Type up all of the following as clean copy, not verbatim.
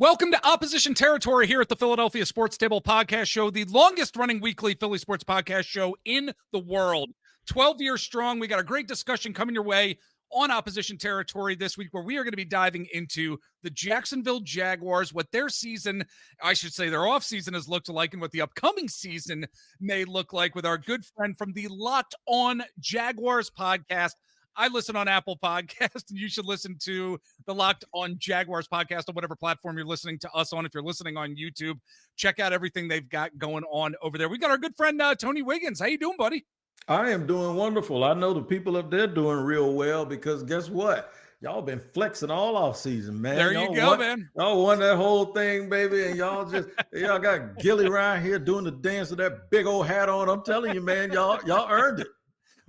Welcome to Opposition Territory here at the Philadelphia Sports Table Podcast Show, the longest-running weekly Philly sports podcast show in the world. 12 years strong. We got a great discussion coming your way on Opposition Territory this week, where we are going to be diving into the Jacksonville Jaguars, what their season, I should say their offseason has looked like, and what the upcoming season may look like with our good friend from the Locked On Jaguars podcast. I listen on Apple Podcasts, and you should listen to the Locked On Jaguars podcast on whatever platform you're listening to us on. If you're listening on YouTube, check out everything they've got going on over there. We got our good friend Tony Wiggins. How you doing, buddy? I am doing wonderful. I know the people up there doing real well because guess what? Y'all been flexing all off season, man. There you go, man. Y'all won that whole thing, baby, and y'all got Gilly around here doing the dance with that big old hat on. I'm telling you, man, y'all earned it.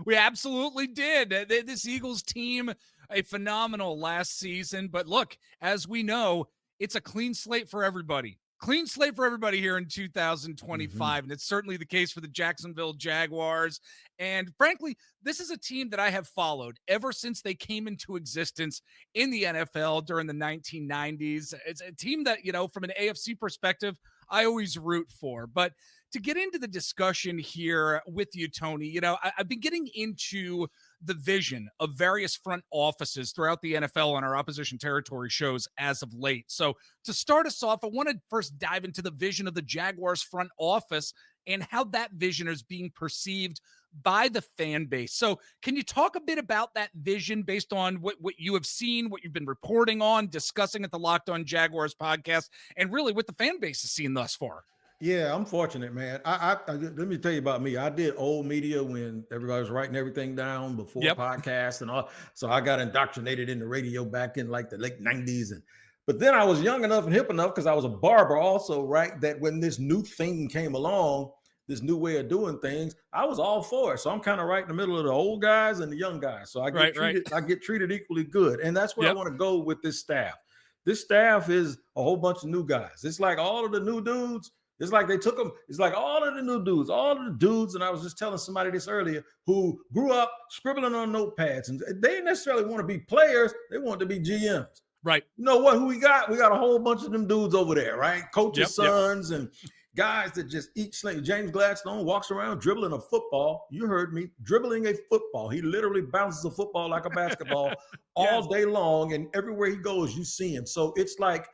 We absolutely did. This Eagles team, a phenomenal last season. But look, as we know, it's a clean slate for everybody. Clean slate for everybody here in 2025. And it's certainly the case for the Jacksonville Jaguars. And frankly, this is a team that I have followed ever since they came into existence in the NFL during the 1990s. It's a team that, from an AFC perspective, I always root for. But to get into the discussion here with you, Tony, I've been getting into the vision of various front offices throughout the NFL on our Opposition Territory shows as of late. So to start us off, I want to first dive into the vision of the Jaguars front office and how that vision is being perceived by the fan base. So can you talk a bit about that vision based on what you have seen, what you've been reporting on, discussing at the Locked On Jaguars podcast, and really what the fan base has seen thus far? Yeah, I'm fortunate, man. I let me tell you about me. I did old media when everybody was writing everything down before podcasts and all. So I got indoctrinated in the radio back in like the late 90s. But then I was young enough and hip enough because I was a barber also, right? That when this new thing came along, this new way of doing things, I was all for it. So I'm kind of right in the middle of the old guys and the young guys. So I get treated equally good. And that's where I want to go with this staff. This staff is a whole bunch of new guys. It's like all of the new dudes. It's like they took them. It's like all of the new dudes, all of the dudes. And I was just telling somebody this earlier who grew up scribbling on notepads, and they didn't necessarily want to be players. They want to be GMs. Right. You know what? Who we got? We got a whole bunch of them dudes over there, right? Coaches' sons and guys that just eat sling. James Gladstone walks around dribbling a football. You heard me, dribbling a football. He literally bounces a football like a basketball all day long, and everywhere he goes, you see him. So it's like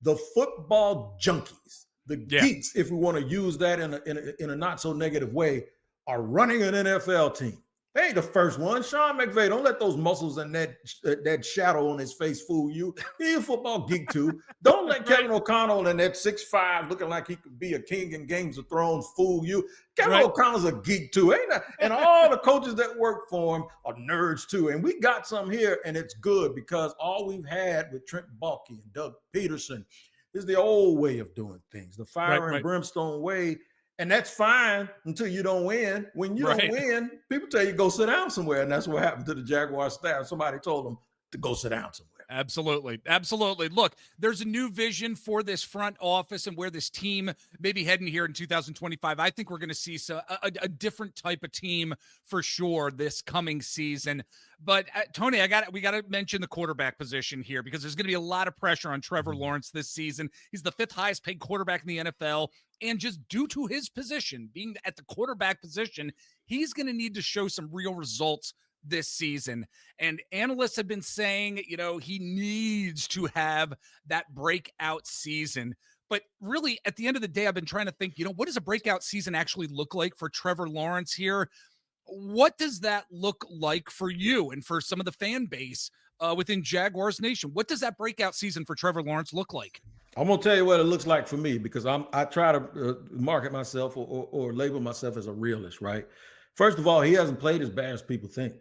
the football junkies. The geeks, if we want to use that in a not so negative way, are running an NFL team. They ain't the first one. Sean McVay, don't let those muscles and that shadow on his face fool you. He's a football geek too. Don't let Kevin O'Connell and that 6'5" looking like he could be a king in Games of Thrones fool you. Kevin O'Connell's a geek too. And all the coaches that work for him are nerds too. And we got some here, and it's good because all we've had with Trent Baalke and Doug Peterson is the old way of doing things, the fire and brimstone way. And that's fine until you don't win. When you don't win, people tell you go sit down somewhere. And that's what happened to the Jaguars staff. Somebody told them to go sit down somewhere. Absolutely. Absolutely. Look, there's a new vision for this front office and where this team may be heading here in 2025. I think we're going to see a different type of team for sure this coming season. But Tony, we got to mention the quarterback position here because there's going to be a lot of pressure on Trevor Lawrence this season. He's the 5th highest paid quarterback in the NFL. And just due to his position, being at the quarterback position, he's going to need to show some real results this season. And analysts have been saying, he needs to have that breakout season. But really, at the end of the day, I've been trying to think, what does a breakout season actually look like for Trevor Lawrence here? What does that look like for you and for some of the fan base within Jaguars Nation? What does that breakout season for Trevor Lawrence look like? I'm going to tell you what it looks like for me because I try to market myself or label myself as a realist, right? First of all, he hasn't played as bad as people think.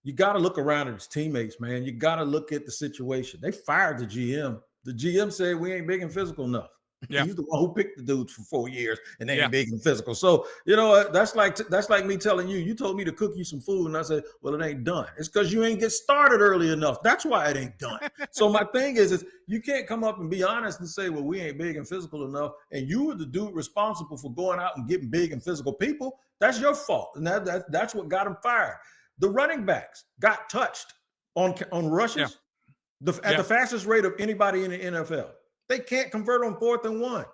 You got to look around at his teammates, man. You got to look at the situation. They fired the GM. The GM said we ain't big and physical enough. Yeah. He's the one who picked the dudes for 4 years, and they ain't big and physical. So that's like me telling you. You told me to cook you some food, and I said, "Well, it ain't done." It's because you ain't get started early enough. That's why it ain't done. So my thing is you can't come up and be honest and say, "Well, we ain't big and physical enough," and you were the dude responsible for going out and getting big and physical people. That's your fault, and that's what got him fired. The running backs got touched on rushes at the fastest rate of anybody in the NFL. They can't convert on 4th and 1.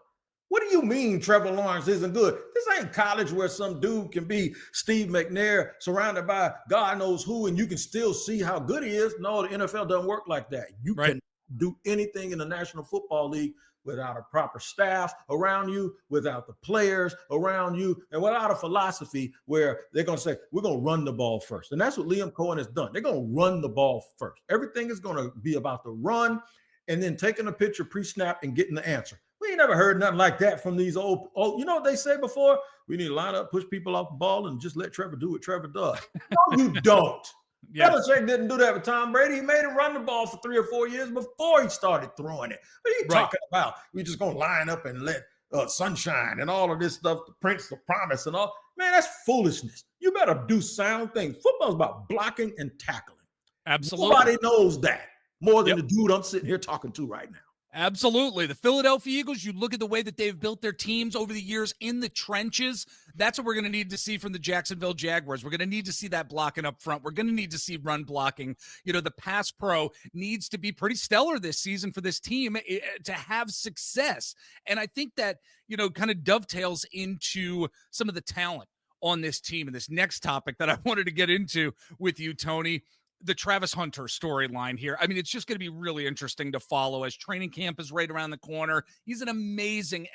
What do you mean Trevor Lawrence isn't good? This ain't college where some dude can be Steve McNair surrounded by God knows who, and you can still see how good he is. No, the NFL doesn't work like that. You can do anything in the National Football League without a proper staff around you, without the players around you, and without a philosophy where they're going to say, we're going to run the ball first. And that's what Liam Cohen has done. They're going to run the ball first. Everything is going to be about the run and then taking a picture pre-snap and getting the answer. We ain't never heard nothing like that from these old, you know what they say before? We need to line up, push people off the ball, and just let Trevor do what Trevor does. No, you don't. Yes. Belichick didn't do that with Tom Brady. He made him run the ball for 3 or 4 years before he started throwing it. What are you talking about? We just going to line up and let sunshine and all of this stuff, the Prince, the promise and all. Man, that's foolishness. You better do sound things. Football's about blocking and tackling. Absolutely. Nobody knows that more than the dude I'm sitting here talking to right now. Absolutely. The Philadelphia Eagles, you look at the way that they've built their teams over the years in the trenches. That's what we're going to need to see from the Jacksonville Jaguars. We're going to need to see that blocking up front. We're going to need to see run blocking. You know, the pass pro needs to be pretty stellar this season for this team to have success. And I think that, you know, kind of dovetails into some of the talent on this team. And this next topic that I wanted to get into with you, Tony, the Travis Hunter storyline here. I mean, it's just going to be really interesting to follow as training camp is right around the corner. He's an amazing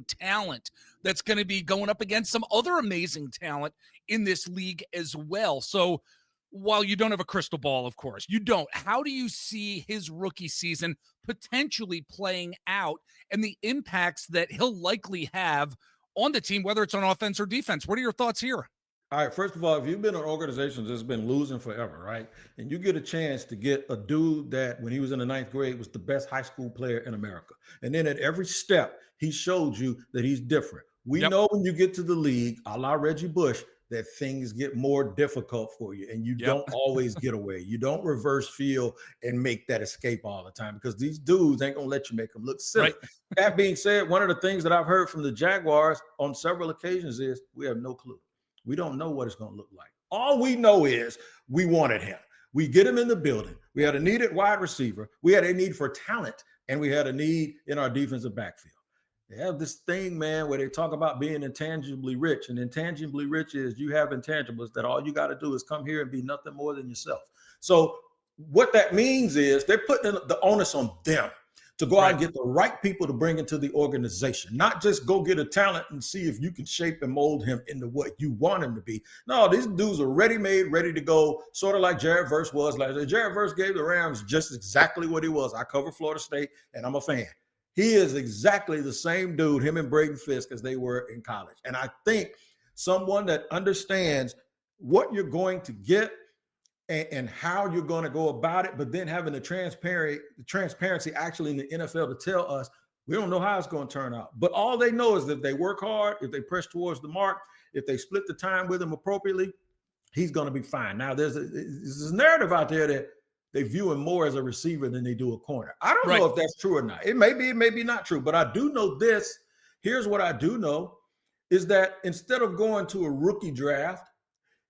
talent that's going to be going up against some other amazing talent in this league as well. So while you don't have a crystal ball, of course, you don't. How do you see his rookie season potentially playing out and the impacts that he'll likely have on the team, whether it's on offense or defense? What are your thoughts here? All right, first of all, if you've been in organizations that's been losing forever, right, and you get a chance to get a dude that when he was in the 9th grade was the best high school player in America, and then at every step, he showed you that he's different. We know when you get to the league, a la Reggie Bush, that things get more difficult for you, and you don't always get away. You don't reverse field and make that escape all the time because these dudes ain't going to let you make them look silly. Right. That being said, one of the things that I've heard from the Jaguars on several occasions is we have no clue. We don't know what it's going to look like. All we know is we wanted him. We get him in the building. We had a need at wide receiver. We had a need for talent, and we had a need in our defensive backfield. They have this thing, man, where they talk about being intangibly rich, and intangibly rich is you have intangibles that all you got to do is come here and be nothing more than yourself. So what that means is they're putting the onus on them to go out and get the right people to bring into the organization, not just go get a talent and see if you can shape and mold him into what you want him to be. No, these dudes are ready-made, ready to go, sort of like Jared Verse was. Like Jared Verse gave the Rams just exactly what he was. I cover Florida State, and I'm a fan. He is exactly the same dude, him and Braden Fisk, as they were in college. And I think someone that understands what you're going to get and how you're going to go about it, but then having the transparency actually in the NFL to tell us, we don't know how it's going to turn out. But all they know is that if they work hard, if they press towards the mark, if they split the time with him appropriately, he's going to be fine. Now, there's this narrative out there that they view him more as a receiver than they do a corner. I don't know if that's true or not. It may be not true, but I do know this. Here's what I do know is that instead of going to a rookie draft,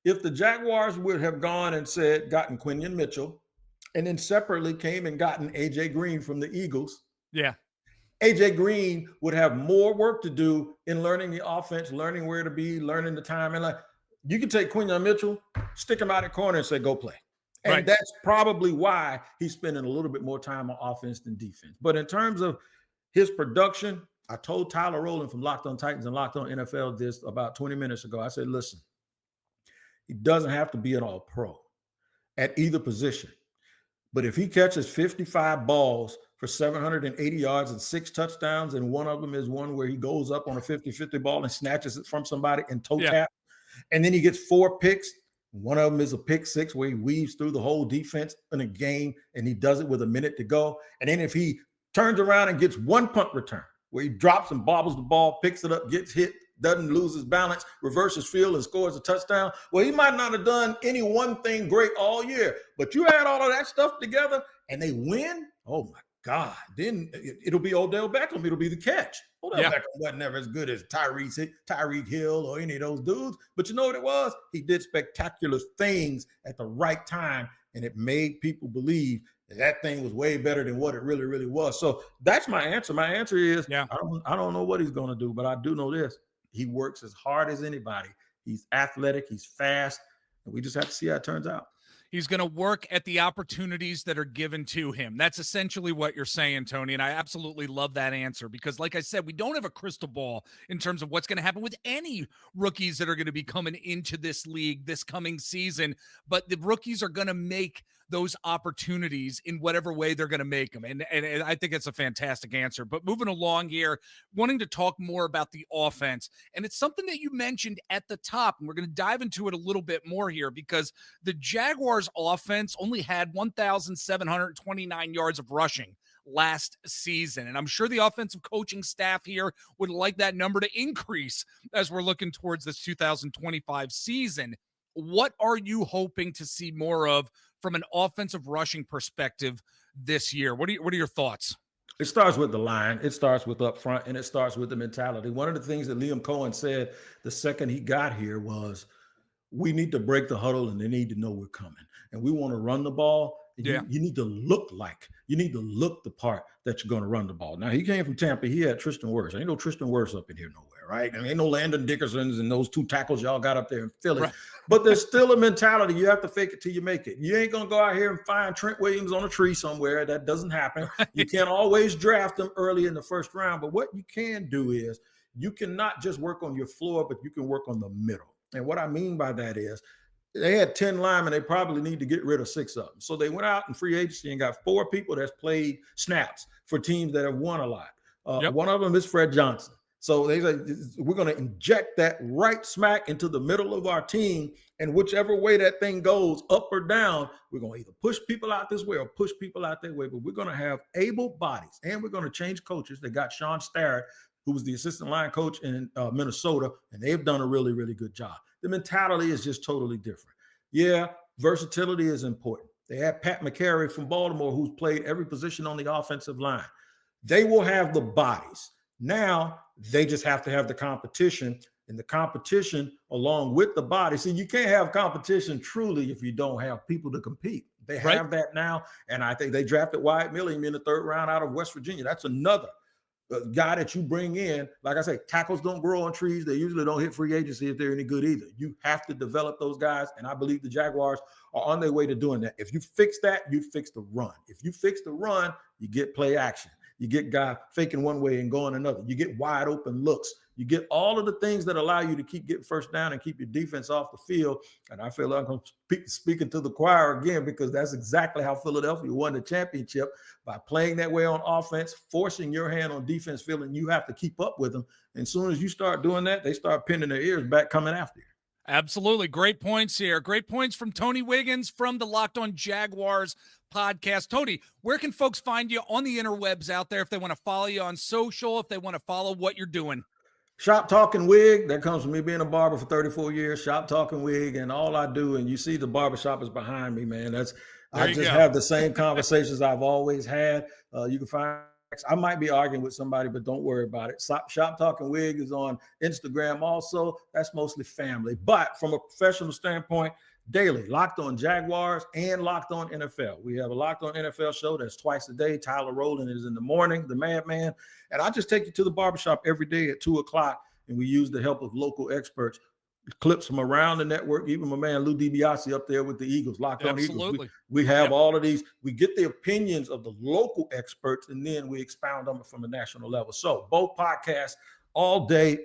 if the Jaguars would have gone and gotten Quinion Mitchell, and then separately came and gotten A.J. Green from the Eagles, A.J. Green would have more work to do in learning the offense, learning where to be, learning the time. And like you can take Quinion Mitchell, stick him out at corner and say, go play. And that's probably why he's spending a little bit more time on offense than defense. But in terms of his production, I told Tyler Rowland from Locked On Titans and Locked On NFL this about 20 minutes ago. I said, listen, he doesn't have to be an all-pro at either position. But if he catches 55 balls for 780 yards and 6 touchdowns, and one of them is one where he goes up on a 50-50 ball and snatches it from somebody and toe tap, and then he gets 4 picks, one of them is a pick 6 where he weaves through the whole defense in a game, and he does it with a minute to go. And then if he turns around and gets 1 punt return where he drops and bobbles the ball, picks it up, gets hit, doesn't lose his balance, reverses field and scores a touchdown. Well, he might not have done any one thing great all year, but you add all of that stuff together and they win. Oh my God. Then it'll be Odell Beckham. It'll be the catch. Odell Beckham wasn't never as good as Tyreek Hill or any of those dudes. But you know what it was? He did spectacular things at the right time, and it made people believe that thing was way better than what it really, really was. So that's my answer. My answer is I don't know what he's going to do, but I do know this. He works as hard as anybody. He's athletic. He's fast. And we just have to see how it turns out. He's going to work at the opportunities that are given to him. That's essentially what you're saying, Tony. And I absolutely love that answer because, like I said, we don't have a crystal ball in terms of what's going to happen with any rookies that are going to be coming into this league this coming season. But the rookies are going to make those opportunities in whatever way they're going to make them. And I think it's a fantastic answer. But moving along here, wanting to talk more about the offense. And it's something that you mentioned at the top. And we're going to dive into it a little bit more here because the Jaguars offense only had 1,729 yards of rushing last season. And I'm sure the offensive coaching staff here would like that number to increase as we're looking towards this 2025 season. What are you hoping to see more of from an offensive rushing perspective this year? What are your thoughts? It starts with the line. It starts with up front, and it starts with the mentality. One of the things that Liam Cohen said the second he got here was, we need to break the huddle and they need to know we're coming. And we want to run the ball. You need to look the part that you're going to run the ball. Now, he came from Tampa. He had Tristan Wirfs. Ain't no Tristan Wirfs up in here nowhere, right? And ain't no Landon Dickersons and those two tackles y'all got up there in Philly. Right. But there's still a mentality. You have to fake it till you make it. You ain't going to go out here and find Trent Williams on a tree somewhere. That doesn't happen. Right. You can't always draft them early in the first round. But what you can do is you can not just work on your floor, but you can work on the middle. And what I mean by that is they had 10 linemen. They probably need to get rid of 6 of them. So they went out in free agency and got 4 people that's played snaps for teams that have won a lot. One of them is Fred Johnson. So they say, we're going to inject that right smack into the middle of our team. And whichever way that thing goes, up or down, we're going to either push people out this way or push people out that way. But we're going to have able bodies, and we're going to change coaches. They got Sean Starrett, who was the assistant line coach in Minnesota, and they've done a really, really good job. The mentality is just totally different. Yeah, versatility is important. They had Pat McCary from Baltimore, who's played every position on the offensive line. They will have the bodies. Now, they just have to have the competition, and the competition along with the body. See, you can't have competition truly if you don't have people to compete. They have that now, and I think they drafted Wyatt Milling in the 3rd round out of West Virginia. That's another guy that you bring in. Like I say, tackles don't grow on trees. They usually don't hit free agency if they're any good either. You have to develop those guys, and I believe the Jaguars are on their way to doing that. If you fix that, you fix the run. If you fix the run, you get play action. You get guy faking one way and going another. You get wide open looks. You get all of the things that allow you to keep getting first down and keep your defense off the field. And I feel like I'm speaking to the choir again, because that's exactly how Philadelphia won the championship, by playing that way on offense, forcing your hand on defense, feeling you have to keep up with them. And as soon as you start doing that, they start pinning their ears back, coming after you. Absolutely. Great points here. Great points from Tony Wiggins from the Locked On Jaguars podcast. Tony, where can folks find you on the interwebs out there if they want to follow you on social, if they want to follow what you're doing? Shop Talking Wig. That comes from me being a barber for 34 years. Shop Talking Wig, and all I do, and you see the barbershop is behind me, man. I just have the same conversations I've always had. You can find, I might be arguing with somebody, but don't worry about it. Shop Talking Wig is on Instagram also. That's mostly family. But from a professional standpoint, daily, Locked On Jaguars and Locked On NFL. We have a Locked On NFL show that's twice a day. Tyler Rowland is in the morning, the madman. And I just take you to the barbershop every day at 2:00, and we use the help of local experts, clips from around the network, even my man Lou DiBiase up there with the Eagles, Locked On Eagles. We have all of these. We get the opinions of the local experts, and then we expound them from a national level. So both podcasts all day,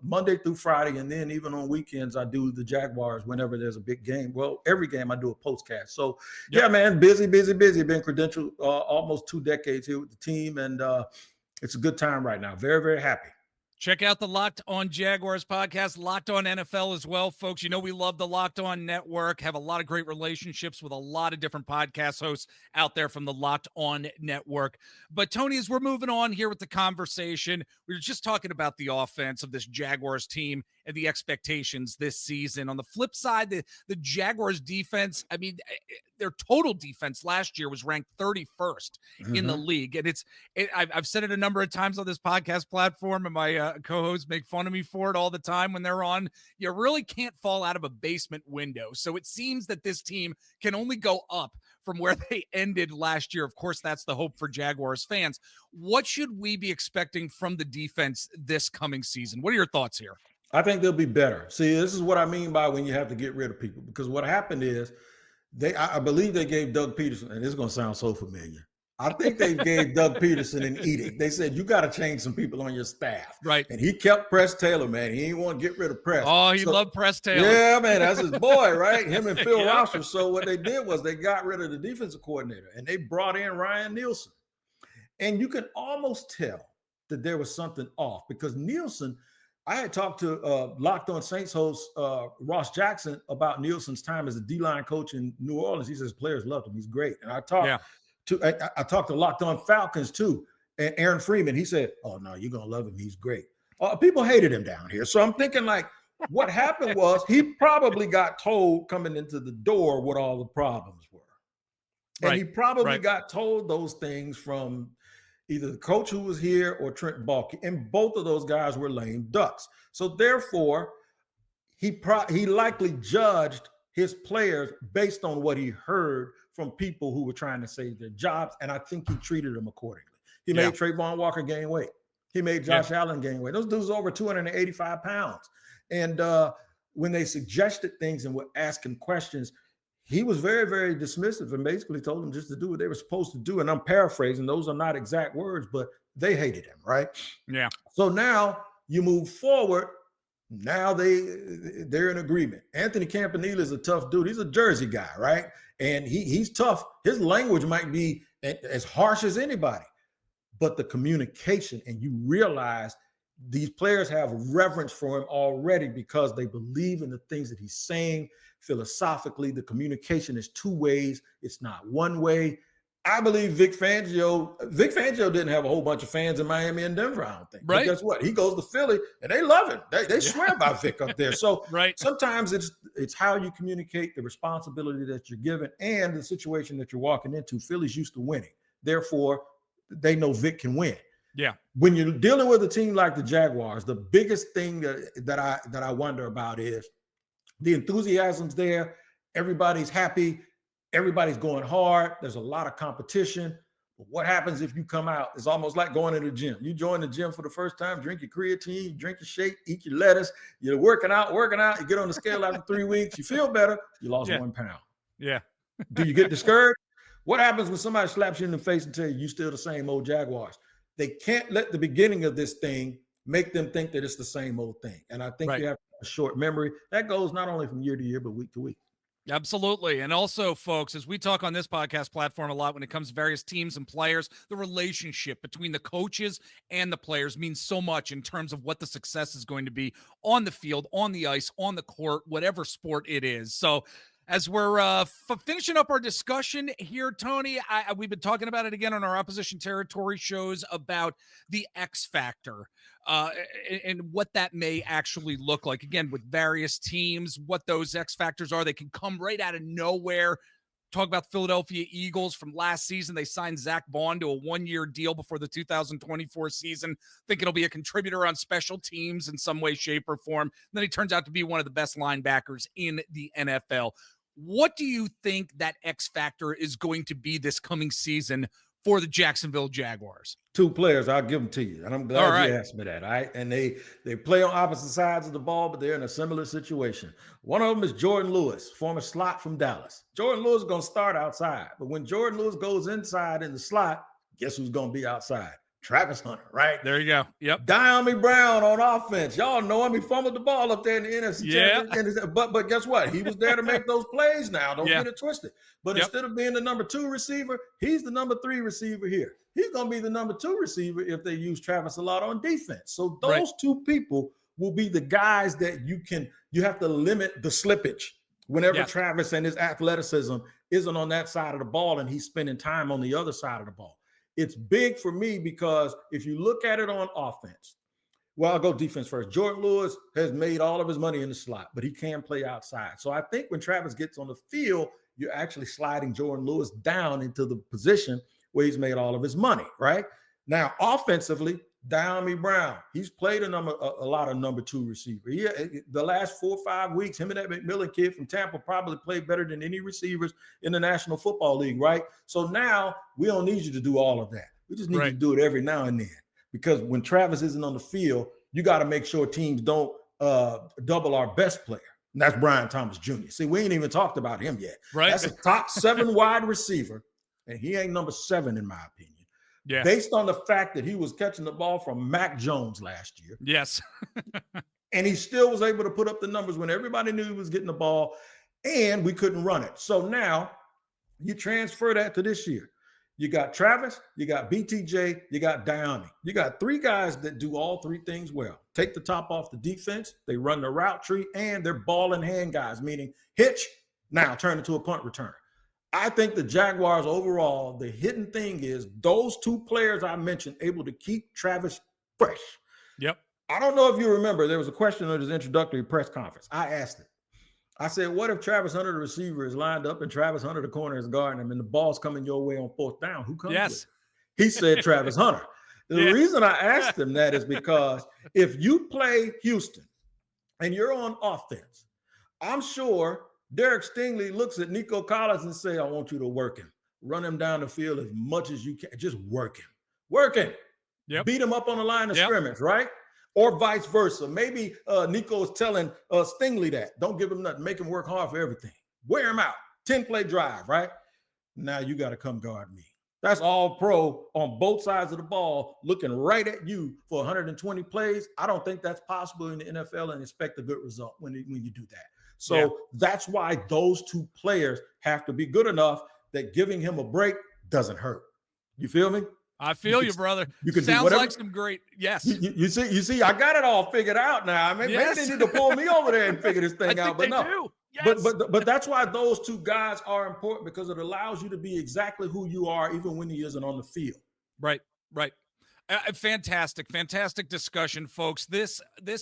Monday through Friday, and then even on weekends, I do the Jaguars whenever there's a big game. Well, every game I do a postcast. So, yeah, man, busy. Been credentialed almost 2 decades here with the team, and it's a good time right now. Very, very happy. Check out the Locked On Jaguars podcast, Locked On NFL as well, folks. You know we love the Locked On Network, have a lot of great relationships with a lot of different podcast hosts out there from the Locked On Network. But, Tony, as we're moving on here with the conversation, we were just talking about the offense of this Jaguars team the expectations this season. On the flip side, the Jaguars defense, I mean, their total defense last year was ranked 31st in the league. And I've said it a number of times on this podcast platform, and my co-hosts make fun of me for it all the time when they're on. You really can't fall out of a basement window. So it seems that this team can only go up from where they ended last year. Of course, that's the hope for Jaguars fans. What should we be expecting from the defense this coming season? What are your thoughts here? I think they'll be better. See, this is what I mean by when you have to get rid of people, because what happened is I believe they gave Doug Peterson, and this is going to sound so familiar. I think they gave Doug Peterson an edict. They said, you got to change some people on your staff. Right. And he kept Press Taylor, man. He didn't want to get rid of Press. Oh, he loved Press Taylor. Yeah, man, that's his boy, right? Him and Phil Yep. Rosser. So what they did was they got rid of the defensive coordinator, and they brought in Ryan Nielsen. And you can almost tell that there was something off, because Nielsen, I had talked to Locked On Saints host Ross Jackson about Nielsen's time as a D-line coach in New Orleans. He says players loved him. He's great. And I talked to Locked On Falcons too, and Aaron Freeman. He said, "Oh no, you're gonna love him. He's great." People hated him down here. So I'm thinking, like, what happened was he probably got told coming into the door what all the problems were, and he probably got told those things from either the coach who was here or Trent Baalke, and both of those guys were lame ducks. So therefore, he likely judged his players based on what he heard from people who were trying to save their jobs, and I think he treated them accordingly. He made Trayvon Walker gain weight. He made Josh Allen gain weight. Those dudes are over 285 pounds. And when they suggested things and would ask him questions, he was very, very dismissive and basically told them just to do what they were supposed to do. And I'm paraphrasing. Those are not exact words, but they hated him, right? Yeah. So now you move forward. Now they're in agreement. Anthony Campanile is a tough dude. He's a Jersey guy, right? And he's tough. His language might be as harsh as anybody, but the communication, and you realize these players have reverence for him already because they believe in the things that he's saying. Philosophically, the communication is two ways. It's not one way. I believe Vic Fangio didn't have a whole bunch of fans in Miami and Denver, I don't think. Right. But guess what? He goes to Philly and they love him. They swear by Vic up there. So sometimes it's how you communicate, the responsibility that you're given, and the situation that you're walking into. Philly's used to winning. Therefore, they know Vic can win. Yeah. When you're dealing with a team like the Jaguars, the biggest thing that I wonder about is the enthusiasm's there. Everybody's happy. Everybody's going hard. There's a lot of competition. But what happens if you come out? It's almost like going to the gym. You join the gym for the first time, drink your creatine, drink your shake, eat your lettuce. You're working out. You get on the scale after 3 weeks. You feel better. You lost 1 pound. Yeah. Do you get discouraged? What happens when somebody slaps you in the face and tells you still the same old Jaguars? They can't let the beginning of this thing make them think that it's the same old thing. And I think you have a short memory. That goes not only from year to year, but week to week. Absolutely. And also, folks, as we talk on this podcast platform a lot when it comes to various teams and players, the relationship between the coaches and the players means so much in terms of what the success is going to be on the field, on the ice, on the court, whatever sport it is. So as we're finishing up our discussion here, Tony, we've been talking about it again on our opposition territory shows about the X factor and what that may actually look like. Again, with various teams, what those X factors are. They can come right out of nowhere. Talk about the Philadelphia Eagles from last season. They signed Zach Bond to a 1-year deal before the 2024 season. Think it'll be a contributor on special teams in some way, shape, or form. And then he turns out to be one of the best linebackers in the NFL. What do you think that X factor is going to be this coming season for the Jacksonville Jaguars? 2 players, I'll give them to you. And I'm glad you asked me that. All right. And they play on opposite sides of the ball, but they're in a similar situation. One of them is Jordan Lewis, former slot from Dallas. Jordan Lewis is going to start outside. But when Jordan Lewis goes inside in the slot, guess who's going to be outside? Travis Hunter, right? There you go. Yep. Diami Brown on offense. Y'all know him. He fumbled the ball up there in the NFC Championship. But guess what? He was there to make those plays now. Don't get it twisted. But instead of being the number 2 receiver, he's the number 3 receiver here. He's going to be the number 2 receiver if they use Travis a lot on defense. So those 2 people will be the guys that you have to limit the slippage whenever Travis and his athleticism isn't on that side of the ball and he's spending time on the other side of the ball. It's big for me because if you look at it on offense, Well, I'll go defense first. Jordan Lewis has made all of his money in the slot, but he can play outside. So I think when Travis gets on the field, you're actually sliding Jordan Lewis down into the position where he's made all of his money, right? Now, offensively, Diami Brown, he's played a lot of number 2 receiver. The last 4 or 5 weeks, him and that McMillan kid from Tampa probably played better than any receivers in the National Football League, right? So now we don't need you to do all of that. We just need you to do it every now and then. Because when Travis isn't on the field, you got to make sure teams don't double our best player. And that's Brian Thomas Jr. See, we ain't even talked about him yet. Right. That's a top 7 wide receiver, and he ain't number 7 in my opinion. Yeah. Based on the fact that he was catching the ball from Mac Jones last year. Yes. And he still was able to put up the numbers when everybody knew he was getting the ball, and we couldn't run it. So now you transfer that to this year. You got Travis, you got BTJ, you got Diami. You got 3 guys that do all 3 things well. Take the top off the defense, they run the route tree, and they're ball in hand guys, meaning hitch, now turn into a punt returner. I think the Jaguars overall, the hidden thing is those 2 players I mentioned able to keep Travis fresh. Yep. I don't know if you remember, there was a question at his introductory press conference. I asked it. I said, what if Travis Hunter, the receiver, is lined up and Travis Hunter, the corner, is guarding him and the ball's coming your way on 4th down? Who comes with it? He said Travis Hunter. The reason I asked him that is because if you play Houston and you're on offense, I'm sure Derek Stingley looks at Nico Collins and say, I want you to work him. Run him down the field as much as you can. Just work him. Work him. Yep. Beat him up on the line of scrimmage, right? Or vice versa. Maybe Nico's telling Stingley that. Don't give him nothing. Make him work hard for everything. Wear him out. 10-play drive, right? Now you got to come guard me. That's all pro on both sides of the ball, looking right at you for 120 plays. I don't think that's possible in the NFL and expect a good result when you do that. So that's why those 2 players have to be good enough that giving him a break doesn't hurt. You feel me? I feel you, brother. You can Sounds do whatever. like some great. Yes. You see, I got it all figured out now. I mean, maybe they need to pull me over there and figure this thing out. But no. Do. Yes. But that's why those 2 guys are important, because it allows you to be exactly who you are, even when he isn't on the field. Right. Fantastic discussion, folks. This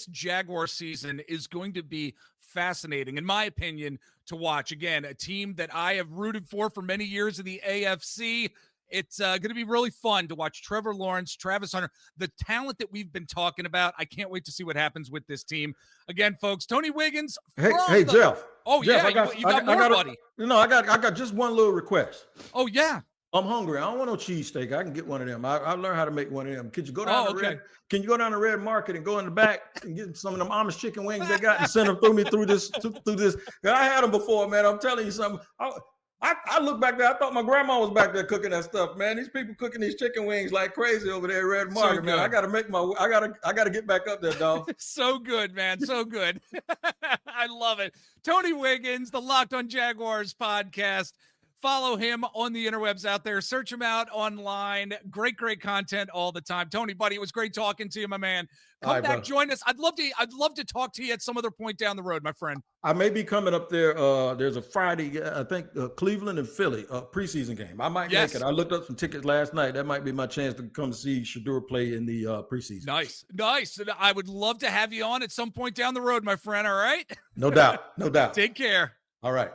Jaguar season is going to be fascinating, in my opinion, to watch. Again, a team that I have rooted for many years in the AFC. It's going to be really fun to watch Trevor Lawrence, Travis Hunter, the talent that we've been talking about. I can't wait to see what happens with this team. Again, folks, Tony Wiggins. Hey, Jeff. Oh, Jeff, yeah, you got more, buddy. I got just one little request. Oh, yeah. I'm hungry. I don't want no cheesesteak. I can get one of them. I learned how to make one of them. Could you go down Can you go down to Red Market and go in the back and get some of them Amish chicken wings they got and send them through me through this? I had them before, man. I'm telling you something. I look back there. I thought my grandma was back there cooking that stuff, man. These people cooking these chicken wings like crazy over there at Red Market, man. I gotta get back up there, dog. So good, man. So good. I love it. Tony Wiggins, the Locked on Jaguars podcast. Follow him on the interwebs out there. Search him out online. Great content all the time. Tony, buddy, it was great talking to you, my man. Come back, brother. Join us. I'd love to talk to you at some other point down the road, my friend. I may be coming up there. There's a Friday, I think, Cleveland and Philly preseason game. I might make it. I looked up some tickets last night. That might be my chance to come see Shedeur play in the preseason. Nice. I would love to have you on at some point down the road, my friend. All right. No doubt. Take care. All right.